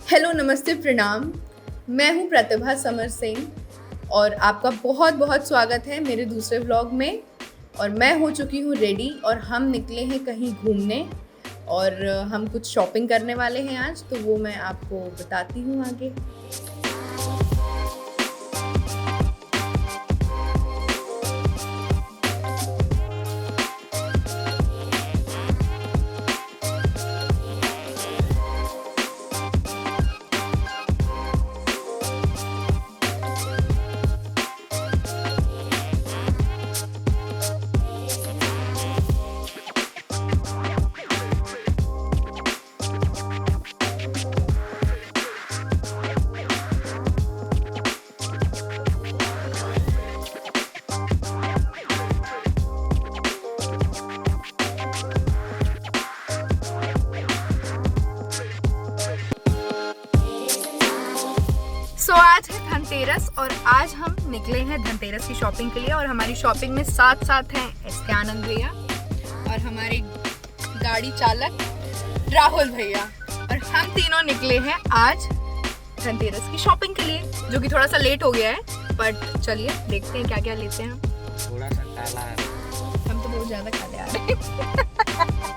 Hello, नमस्ते, प्रणाम। मैं हूँ प्रतिभा समर सिंह और आपका बहुत बहुत स्वागत है मेरे दूसरे व्लॉग में। और मैं हो चुकी हूँ रेडी और हम निकले हैं कहीं घूमने और हम कुछ शॉपिंग करने वाले हैं आज, तो वो मैं आपको बताती हूँ आगे। आज है धनतेरस और आज हम निकले हैं धनतेरस की शॉपिंग के लिए और हमारी शॉपिंग में साथ साथ हैं एसके आनंद भैया और हमारे गाड़ी चालक राहुल भैया, और हम तीनों निकले हैं आज धनतेरस की शॉपिंग के लिए, जो कि थोड़ा सा लेट हो गया है, बट चलिए देखते हैं क्या क्या लेते हैं। थोड़ा सा काला है, हम तो बहुत ज्यादा काले आ रहे हैं।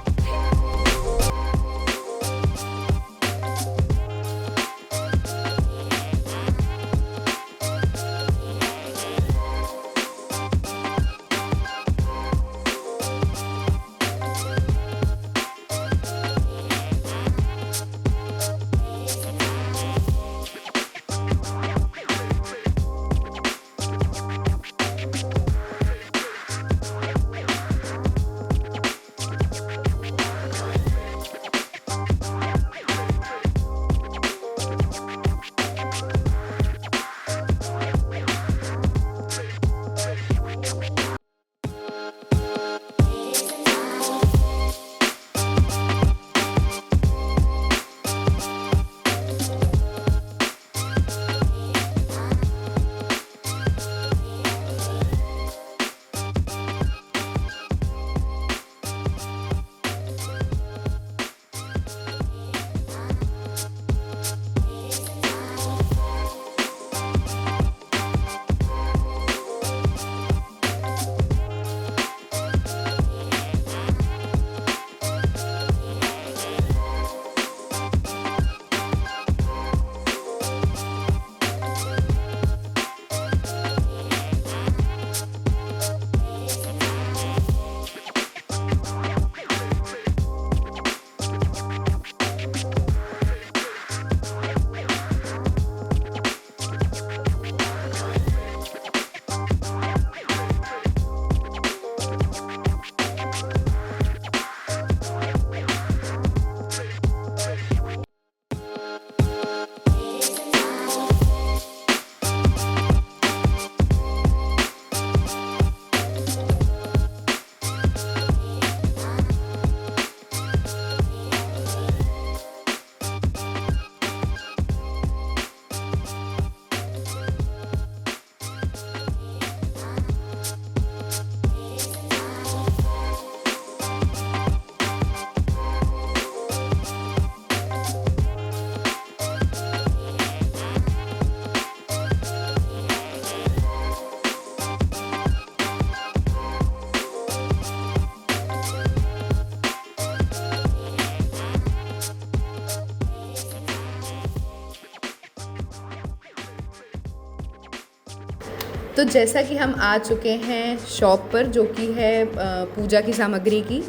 तो जैसा कि हम आ चुके हैं शॉप पर, जो कि है पूजा की सामग्री की,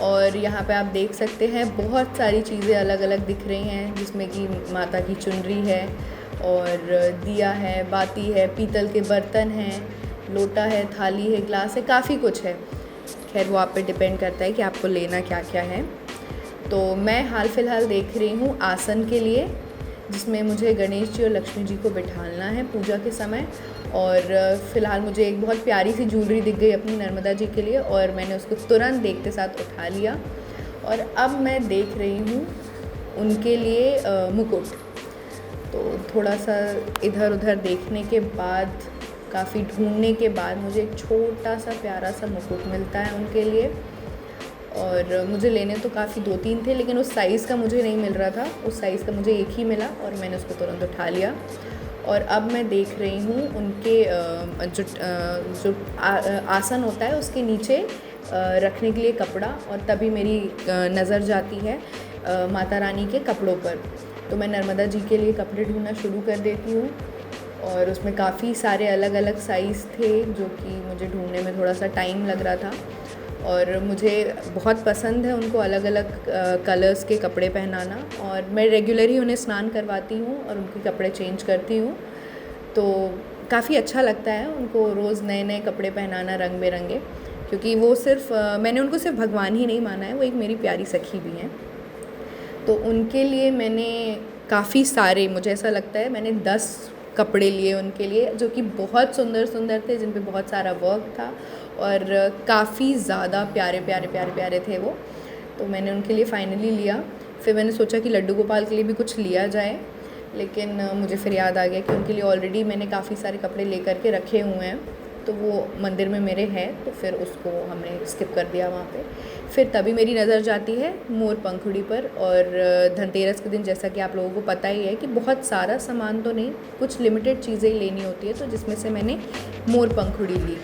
और यहाँ पे आप देख सकते हैं बहुत सारी चीज़ें अलग अलग दिख रही हैं, जिसमें कि माता की चुनरी है और दिया है, बाती है, पीतल के बर्तन हैं, लोटा है, थाली है, ग्लास है, काफ़ी कुछ है। खैर वो आप पे डिपेंड करता है कि आपको लेना क्या क्या है। तो मैं हाल फ़िलहाल देख रही हूँ आसन के लिए, जिसमें मुझे गणेश जी और लक्ष्मी जी को बिठाना है पूजा के समय। और फ़िलहाल मुझे एक बहुत प्यारी सी ज्वेलरी दिख गई अपनी नर्मदा जी के लिए, और मैंने उसको तुरंत देखते साथ उठा लिया। और अब मैं देख रही हूँ उनके लिए मुकुट। तो थोड़ा सा इधर उधर देखने के बाद काफ़ी ढूंढने के बाद मुझे एक छोटा सा प्यारा सा मुकुट मिलता है उनके लिए। और मुझे लेने तो काफ़ी 2-3 थे, लेकिन उस साइज़ का मुझे नहीं मिल रहा था। उस साइज़ का मुझे एक ही मिला और मैंने उसको तुरंत उठा लिया। और अब मैं देख रही हूँ उनके जो आसन होता है उसके नीचे रखने के लिए कपड़ा, और तभी मेरी नज़र जाती है माता रानी के कपड़ों पर। तो मैं नर्मदा जी के लिए कपड़े ढूंढना शुरू कर देती हूँ, और उसमें काफ़ी सारे अलग अलग साइज़ थे जो कि मुझे ढूंढने में थोड़ा सा टाइम लग रहा था। और मुझे बहुत पसंद है उनको अलग अलग कलर्स के कपड़े पहनाना, और मैं रेगुलर ही उन्हें स्नान करवाती हूँ और उनके कपड़े चेंज करती हूँ। तो काफ़ी अच्छा लगता है उनको रोज़ नए नए कपड़े पहनाना रंग बिरंगे, क्योंकि वो सिर्फ मैंने उनको सिर्फ भगवान ही नहीं माना है, वो एक मेरी प्यारी सखी भी हैं। तो उनके लिए मैंने काफ़ी सारे, मुझे ऐसा लगता है मैंने 10 कपड़े लिए उनके लिए, जो कि बहुत सुंदर सुंदर थे, जिन पे बहुत सारा वर्क था और काफ़ी ज़्यादा प्यारे प्यारे प्यारे प्यारे थे वो। तो मैंने उनके लिए फ़ाइनली लिया। फिर मैंने सोचा कि लड्डू गोपाल के लिए भी कुछ लिया जाए, लेकिन मुझे फिर याद आ गया कि उनके लिए ऑलरेडी मैंने काफ़ी सारे कपड़े ले करके रखे हुए हैं, तो वो मंदिर में मेरे हैं, तो फिर उसको हमने स्किप कर दिया वहाँ पे। फिर तभी मेरी नज़र जाती है मोर पंखुड़ी पर। और धनतेरस के दिन, जैसा कि आप लोगों को पता ही है कि बहुत सारा सामान तो नहीं, कुछ लिमिटेड चीज़ें ही लेनी होती है, तो जिसमें से मैंने मोर पंखुड़ी ली।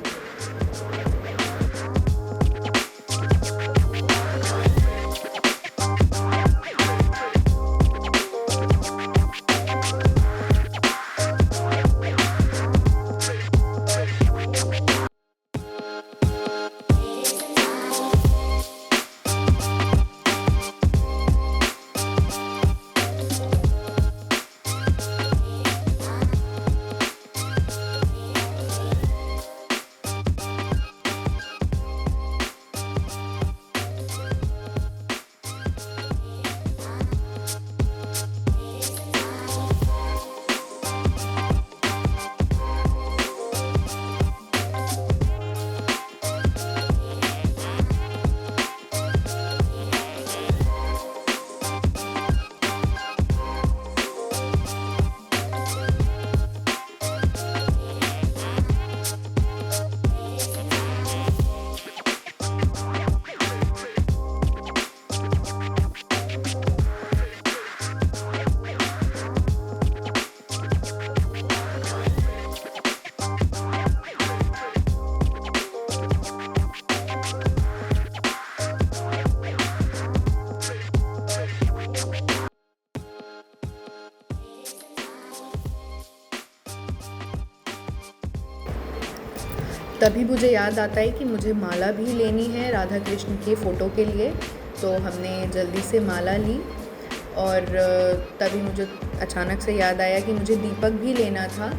तभी मुझे याद आता है कि मुझे माला भी लेनी है राधा कृष्ण के फ़ोटो के लिए। तो हमने जल्दी से माला ली, और तभी मुझे अचानक से याद आया कि मुझे दीपक भी लेना था।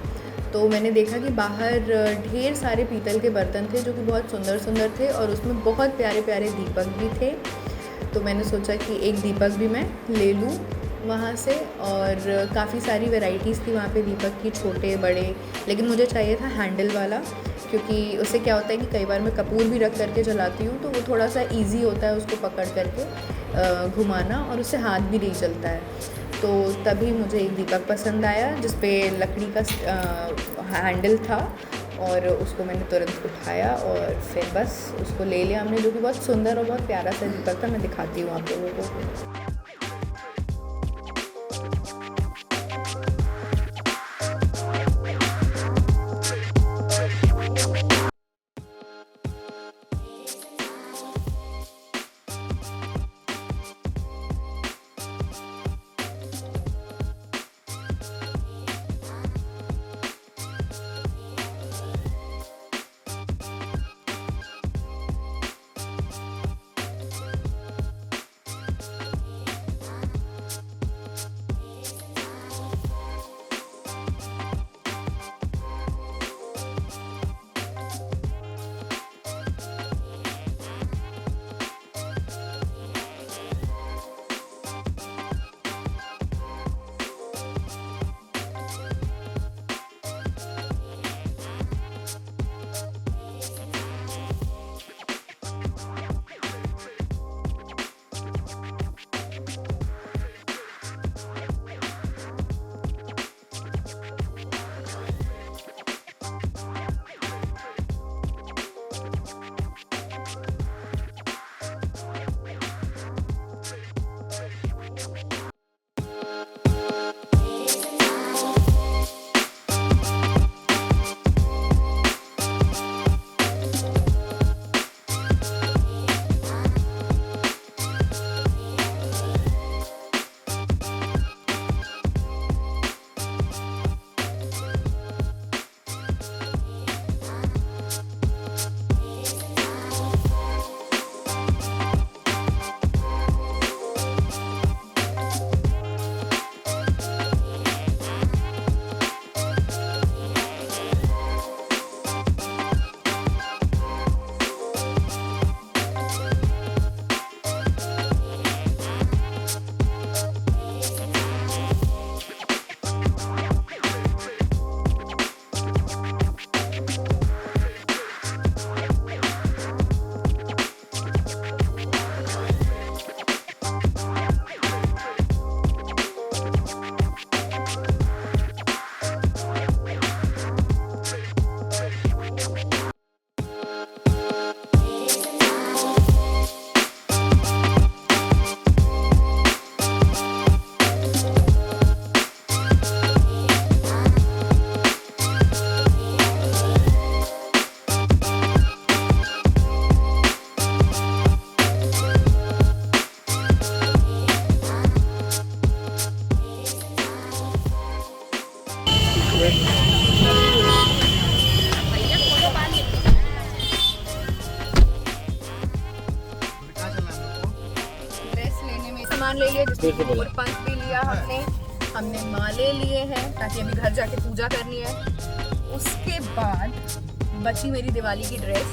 तो मैंने देखा कि बाहर ढेर सारे पीतल के बर्तन थे जो कि बहुत सुंदर सुंदर थे, और उसमें बहुत प्यारे प्यारे दीपक भी थे। तो मैंने सोचा कि एक दीपक भी मैं ले लूँ वहाँ से। और काफ़ी सारी वैरायटीज़ थी वहाँ पे दीपक की, छोटे बड़े, लेकिन मुझे चाहिए था हैंडल वाला, क्योंकि उससे क्या होता है कि कई बार मैं कपूर भी रख करके जलाती हूँ, तो वो थोड़ा सा इजी होता है उसको पकड़ करके घुमाना, और उससे हाथ भी नहीं चलता है। तो तभी मुझे एक दीपक पसंद आया जिस पे लकड़ी का हैंडल था, और उसको मैंने तुरंत उठाया और फिर बस उसको ले लिया हमने, जो कि बहुत सुंदर और बहुत प्यारा सा दीपक था। मैं दिखाती हूँ आप लोगों को। सामान ले लिया, जिसमें पंख भी लिया हमने माले लिए हैं ताकि अभी घर जाके पूजा करनी है। उसके बाद बची मेरी दिवाली की ड्रेस,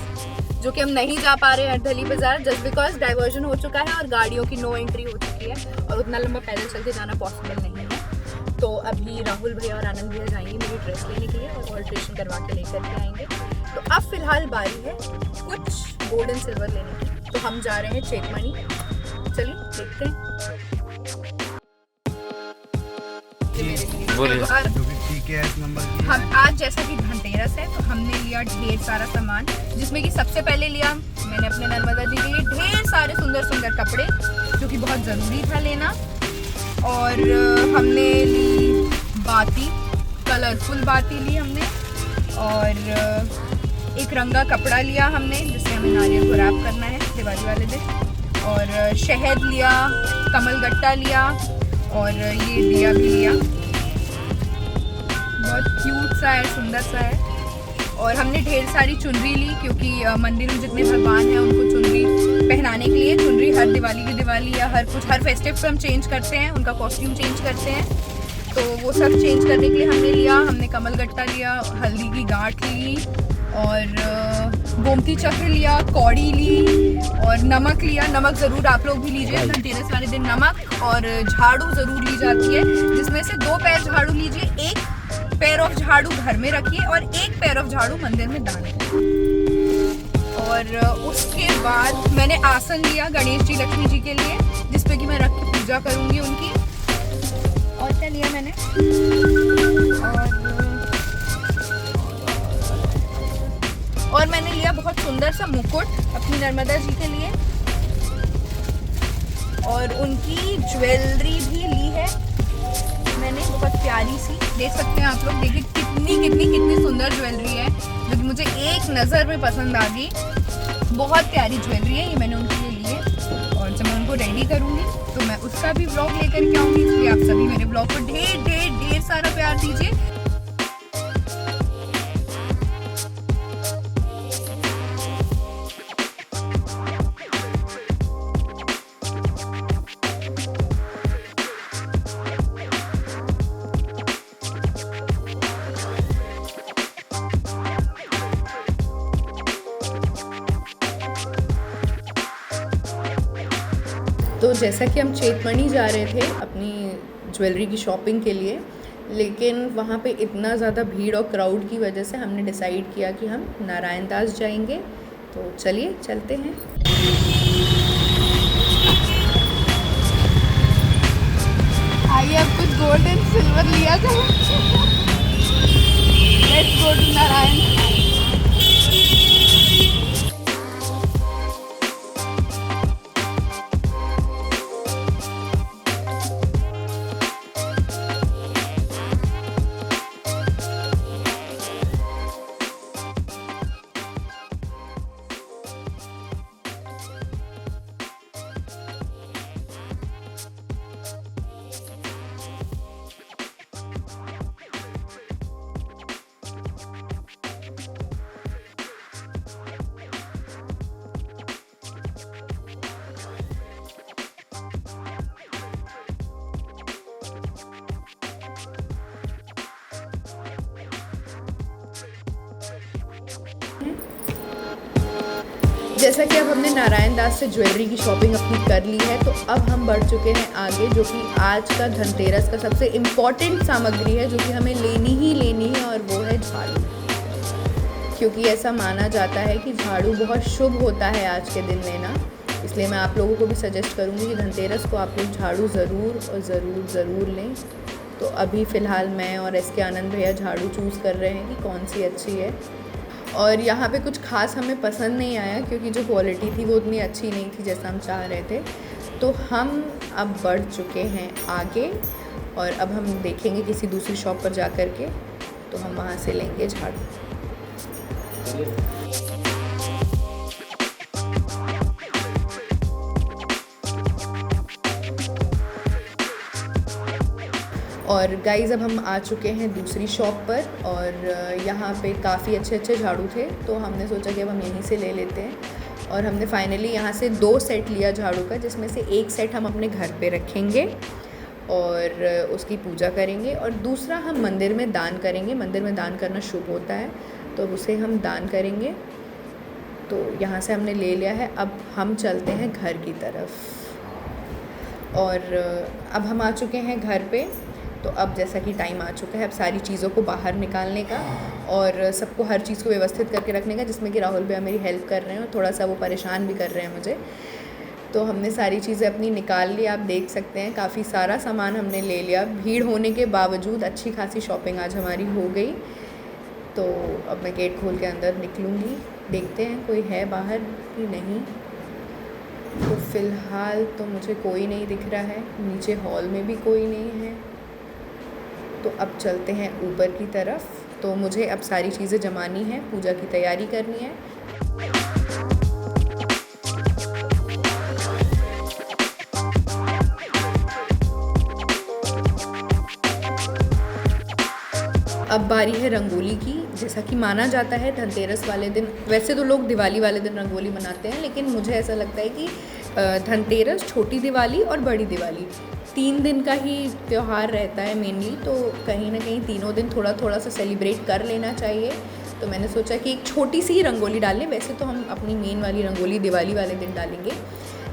जो कि हम नहीं जा पा रहे हैं अटधली बाजार जस्ट बिकॉज डाइवर्जन हो चुका है और गाड़ियों की नो एंट्री हो चुकी है और उतना लंबा पैदल चल के जाना पॉसिबल नहीं है। तो अभी राहुल भैया और आनंद भैया जाएंगे मेरी ड्रेस लेने के लिए और ऑल्ट्रेशन करवा के लेकर के आएंगे। तो अब फिलहाल बारी है कुछ गोल्ड एंड सिल्वर लेने की, तो हम जा रहे हैं चेकमनी। चलिए देखते हैं। हम आज जैसा कि धनतेरस है तो हमने लिया ढेर सारा सामान, जिसमें कि सबसे पहले लिया मैंने अपने नर्मदा जी के लिए ढेर सारे सुंदर सुंदर कपड़े, जो कि बहुत ज़रूरी था लेना। और हमने ली बाती, कलरफुल बाती ली हमने, और एक रंगा कपड़ा लिया हमने जिससे हमें नारियल को रैप करना है दिवाली वाले दिन। और शहद लिया, कमल गट्टा लिया और ये दिया भी लिया, बहुत क्यूट सा है, सुंदर सा है। और हमने ढेर सारी चुनरी ली क्योंकि मंदिर में जितने भगवान हैं उनको चुनरी पहनाने के लिए, चुनरी हर दिवाली की दिवाली या हर फेस्टिव पे हम चेंज करते हैं, उनका कॉस्ट्यूम चेंज करते हैं, तो वो सब चेंज करने के लिए हमने लिया। हमने कमल गट्टा लिया, हल्दी की गांठ ली और गोमती चक्र लिया, कौड़ी ली और नमक लिया। नमक ज़रूर आप लोग भी लीजिए, धनतेरस वाले दिन नमक और झाड़ू ज़रूर ली जाती है, जिसमें से 2 पैर झाड़ू लीजिए, 1 पैर ऑफ झाड़ू घर में रखिए और 1 पैर ऑफ झाड़ू मंदिर में दान करिए। और उसके बाद मैंने आसन लिया गणेश जी लक्ष्मी जी के लिए, जिसपे कि मैं रख के पूजा करूँगी उनकी। और क्या लिया मैंने, और मैंने लिया बहुत सुंदर सा मुकुट अपनी नर्मदा जी के लिए, और उनकी ज्वेलरी भी ली है मैंने, बहुत प्यारी सी, देख सकते हैं आप लोग, देखिए कितनी सुंदर ज्वेलरी है, जो कि मुझे एक नज़र में पसंद आ गई। बहुत प्यारी ज्वेलरी है, ये मैंने उनके लिए ली है। और जब मैं उनको रेडी करूँगी तो मैं उसका भी व्लॉग लेकर के आऊँगी, इसलिए आप सभी मेरे व्लॉग को ढेर सारा प्यार दीजिए। तो जैसा कि हम चेतमणी जा रहे थे अपनी ज्वेलरी की शॉपिंग के लिए, लेकिन वहाँ पे इतना ज़्यादा भीड़ और क्राउड की वजह से हमने डिसाइड किया कि हम नारायण दास जाएंगे। तो चलिए चलते हैं। आइए अब कुछ गोल्ड एंड सिल्वर लिया जाए। Let's go to Narayan. जैसा कि अब हमने नारायण दास से ज्वेलरी की शॉपिंग अपनी कर ली है, तो अब हम बढ़ चुके हैं आगे, जो कि आज का धनतेरस का सबसे इम्पॉर्टेंट सामग्री है, जो कि हमें लेनी ही लेनी है, और वो है झाड़ू। क्योंकि ऐसा माना जाता है कि झाड़ू बहुत शुभ होता है आज के दिन लेना, इसलिए मैं आप लोगों को भी सजेस्ट करूँगी कि धनतेरस को आप लोग झाड़ू ज़रूर लें। तो अभी फ़िलहाल मैं और एसके आनंद भैया झाड़ू चूज़ कर रहे हैं कि कौन सी अच्छी है। और यहाँ पे कुछ खास हमें पसंद नहीं आया, क्योंकि जो क्वालिटी थी वो उतनी अच्छी नहीं थी जैसा हम चाह रहे थे। तो हम अब बढ़ चुके हैं आगे, और अब हम देखेंगे किसी दूसरी शॉप पर जा कर के, तो हम वहाँ से लेंगे झाड़ू। और गाइज़ अब हम आ चुके हैं दूसरी शॉप पर, और यहाँ पे काफ़ी अच्छे झाड़ू थे, तो हमने सोचा कि अब हम यहीं से ले लेते हैं। और हमने फाइनली यहाँ से 2 सेट लिया झाड़ू का, जिसमें से एक सेट हम अपने घर पे रखेंगे और उसकी पूजा करेंगे, और दूसरा हम मंदिर में दान करेंगे। मंदिर में दान करना शुभ होता है, तो उसे हम दान करेंगे। तो यहाँ से हमने ले लिया है। अब हम चलते हैं घर की तरफ, और अब हम आ चुके हैं घर पे। तो अब जैसा कि टाइम आ चुका है अब सारी चीज़ों को बाहर निकालने का और सबको हर चीज़ को व्यवस्थित करके रखने का, जिसमें कि राहुल भैया मेरी हेल्प कर रहे हैं और थोड़ा सा वो परेशान भी कर रहे हैं मुझे। तो हमने सारी चीज़ें अपनी निकाल ली, आप देख सकते हैं काफ़ी सारा सामान हमने ले लिया। भीड़ होने के बावजूद अच्छी खासी शॉपिंग आज हमारी हो गई। तो अब मैं गेट खोल के अंदर निकलूँगी, देखते हैं कोई है बाहर कि नहीं। तो फ़िलहाल तो मुझे कोई नहीं दिख रहा है, नीचे हॉल में भी कोई नहीं है। तो अब चलते हैं ऊपर की तरफ। तो मुझे अब सारी चीज़ें जमानी है, पूजा की तैयारी करनी है। अब बारी है रंगोली की। जैसा कि माना जाता है धनतेरस वाले दिन, वैसे तो लोग दिवाली वाले दिन रंगोली मनाते हैं, लेकिन मुझे ऐसा लगता है कि धनतेरस, छोटी दिवाली और बड़ी दिवाली 3 दिन का ही त्यौहार रहता है मेनली। तो कहीं ना कहीं तीनों दिन थोड़ा थोड़ा सा सेलिब्रेट कर लेना चाहिए। तो मैंने सोचा कि एक छोटी सी ही रंगोली डाल लें। वैसे तो हम अपनी मेन वाली रंगोली दिवाली वाले दिन डालेंगे,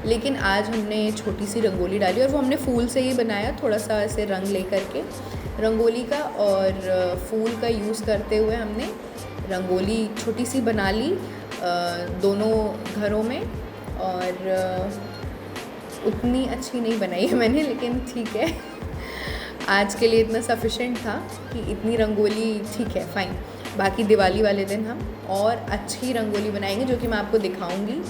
लेकिन आज हमने छोटी सी रंगोली डाली और वो हमने फूल से ही बनाया, थोड़ा सा ऐसे रंग ले करके रंगोली का और फूल का यूज़ करते हुए हमने रंगोली छोटी सी बना ली दोनों घरों में। और उतनी अच्छी नहीं बनाई है मैंने, लेकिन ठीक है, आज के लिए इतना सफिशेंट था कि इतनी रंगोली ठीक है, फ़ाइन। बाकी दिवाली वाले दिन हम और अच्छी रंगोली बनाएंगे, जो कि मैं आपको दिखाऊंगी।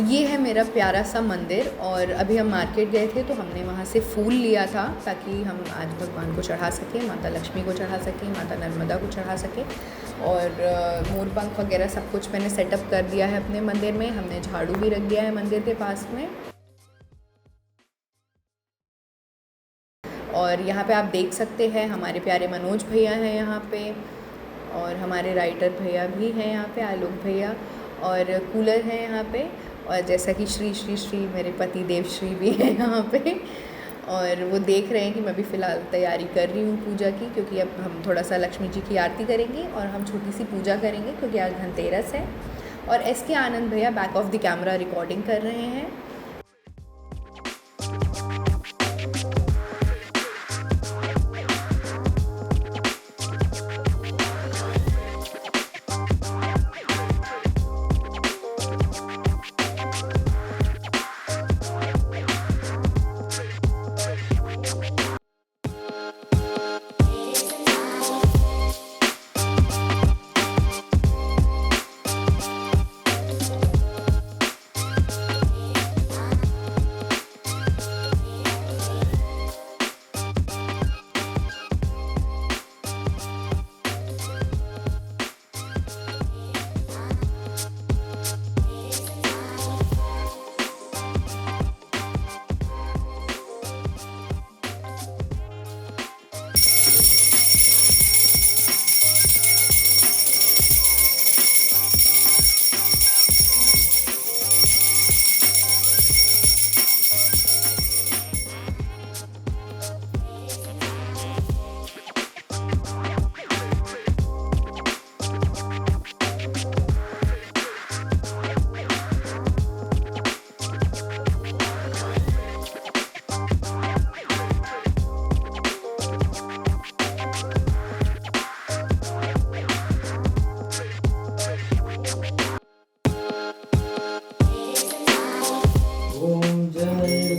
ये है मेरा प्यारा सा मंदिर। और अभी हम मार्केट गए थे तो हमने वहाँ से फूल लिया था, ताकि हम आज भगवान को चढ़ा सकें, माता लक्ष्मी को चढ़ा सकें, माता नर्मदा को चढ़ा सकें। और मोर पंख वगैरह सब कुछ मैंने सेटअप कर दिया है अपने मंदिर में। हमने झाड़ू भी रख दिया है मंदिर के पास में। और यहाँ पे आप देख सकते हैं हमारे प्यारे मनोज भैया हैं यहाँ पे, और हमारे राइटर भैया भी हैं यहाँ पे, आलोक भैया, और कूलर है यहाँ पे, और जैसा कि श्री श्री श्री मेरे पति देव श्री भी हैं यहाँ पे, और वो देख रहे हैं कि मैं भी फ़िलहाल तैयारी कर रही हूँ पूजा की, क्योंकि अब हम थोड़ा सा लक्ष्मी जी की आरती करेंगे और हम छोटी सी पूजा करेंगे क्योंकि आज धनतेरस है। और एस के आनंद भैया back of the camera recording कर रहे हैं।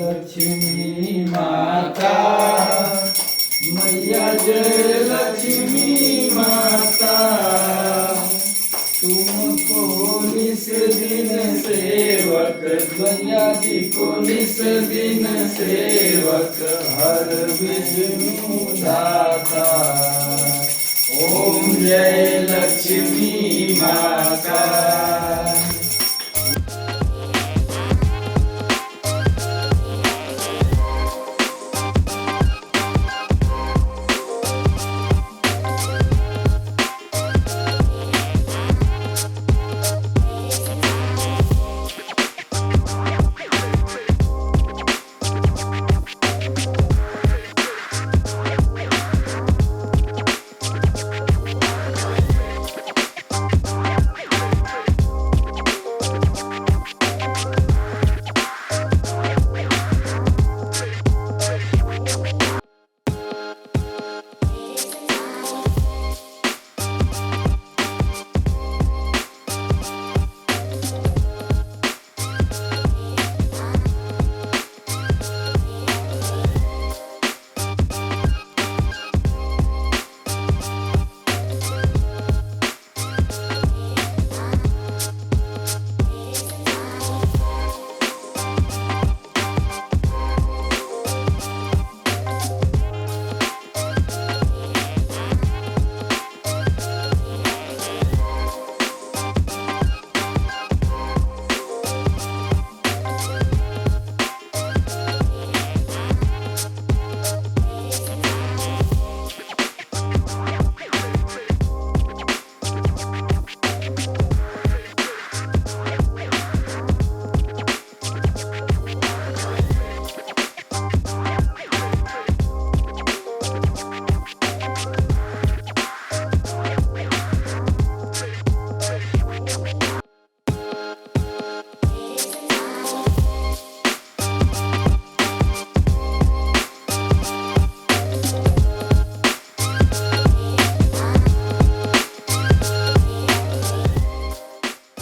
लक्ष्मी माता मैया जय लक्ष्मी माता, तुमको निस दिन सेवक मैया जी को निस दिन सेवक हर विष्णु दाता। ओम जय लक्ष्मी माता।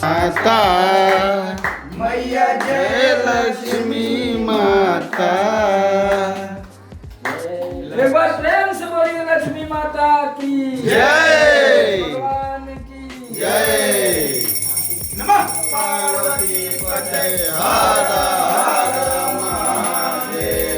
माता मैया जय लक्ष्मी माता। एक बार प्रेम से बोलिए लक्ष्मी माता की जय। भगवान की जय। नमः पार्वती पते हर हर महादेव।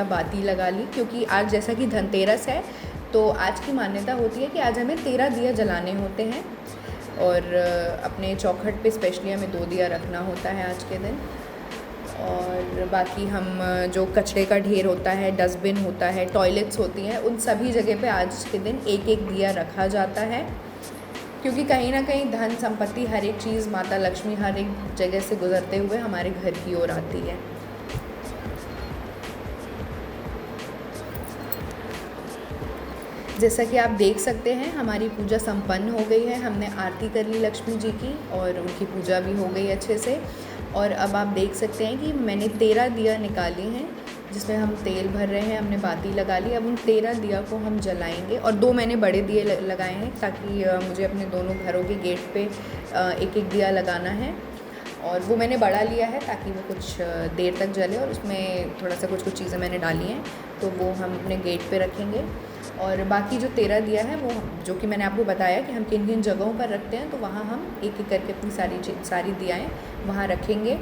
बाती लगा ली, क्योंकि आज जैसा कि धनतेरस है तो आज की मान्यता होती है कि आज हमें 13 दिया जलाने होते हैं और अपने चौखट पे स्पेशली हमें 2 दिया रखना होता है आज के दिन। और बाकी हम जो कचरे का ढेर होता है, डस्टबिन होता है, टॉयलेट्स होती हैं, उन सभी जगह पे आज के दिन एक एक दिया रखा जाता है, क्योंकि कहीं ना कहीं धन संपत्ति हर एक चीज़ माता लक्ष्मी हर एक जगह से गुजरते हुए हमारे घर की ओर आती है। जैसा कि आप देख सकते हैं हमारी पूजा संपन्न हो गई है। हमने आरती कर ली लक्ष्मी जी की और उनकी पूजा भी हो गई अच्छे से। और अब आप देख सकते हैं कि मैंने 13 दिया निकाली हैं जिसमें हम तेल भर रहे हैं, हमने बाती लगा ली। अब उन 13 दिया को हम जलाएंगे और 2 मैंने बड़े दिए लगाए हैं ताकि मुझे अपने दोनों घरों के गेट पे एक एक दिया लगाना है, और वो मैंने बड़ा लिया है ताकि वो कुछ देर तक जले, और उसमें थोड़ा सा कुछ चीज़ें मैंने डाली हैं तो वो हम अपने गेट पे रखेंगे। और बाकी जो 13 दिया है वो जो कि मैंने आपको बताया कि हम किन किन जगहों पर रखते हैं, तो वहाँ हम एक एक करके अपनी सारी दियाएँ वहाँ रखेंगे।